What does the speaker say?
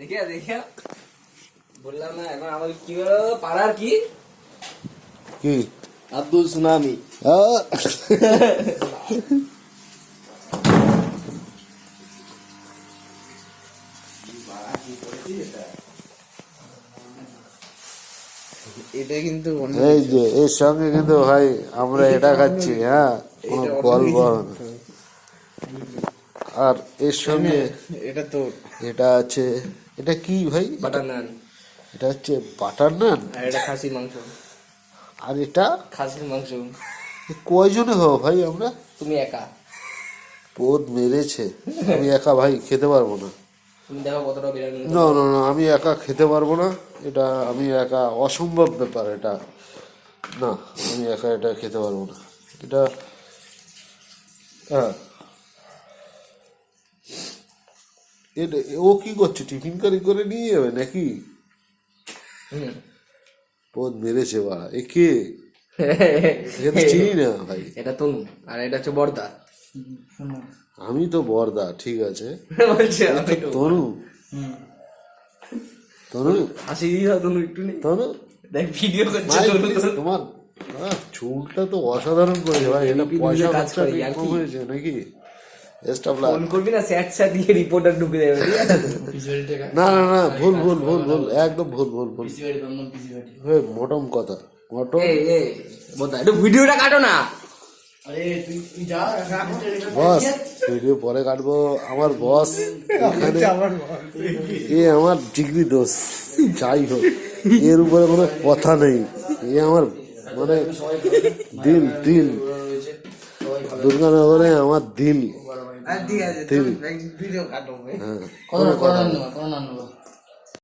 দেখিয়া দেখিয়া বললাম না এখন আমাকে কি হলো পাড়ার কি কি আব্দুল সুনামি এটা কিন্তু এই যে এর সঙ্গে কিন্তু ভাই আমরা এটা খাচ্ছি, হ্যাঁ কোনো গল্প হবে না। আর এর সঙ্গে এটা তো এটা আছে, এটা কি ভাই? বাটার নান, এটা হচ্ছে বাটার নান। আর এটা খাসির মাংস। আর এটা খাসির মাংস। কয়জনে হবো ভাই আমরা? তুমি একা। পোদ মেরেছে, আমি একা ভাই খেতে পারবো না। তুমি দেখো কতটা বিরিয়ানি। না না না, আমি একা খেতে পারবো না, এটা আমি একা, অসম্ভব ব্যাপার এটা। না, আমি একা এটা খেতে পারবো না এটা। হ্যাঁ, এটা ও কি করছে? টিফিন কারি করে নিয়ে যাবে নাকি? পোদ মেরেছে বাড়া, এ কে? একে তো চিনি না ভাই। এটা তনু আর এটা হচ্ছে বর্দা। আমি তো বর্দা, ঠিক আছে। বলছে তনু, তনু, হাসি দিয়ে তনু একটু নেই। তনু দেখ ভিডিও করছে ভাই, তনু। please, তোমার চুলটা তো অসাধারণ করেছে ভাই। এটা পয়সা কাজ খরচা করি আর কম কি। হয়েছে নাকি? Best of luck. ফোন করবি না, স্যাট স্যাট দিয়ে রিপোর্টার ঢুকে দেবে, ঠিক আছে? না না না, ভুল ভুল ভুল ভুল, একদম ভুল ভুল ভুল। মোটম কথা, মোটম। এই বর্দা একটু ভিডিওটা কাটো না। বস, ভিডিও পরে কাটবো। আমার বস এখানে, এ আমার ডিগ্রি দোষ, যাই হোক এর উপরে কোনো কথা নেই। এ আমার মানে দিল, দিল দুর্গানগরে আমার দিল, দিল। হ্যাঁ,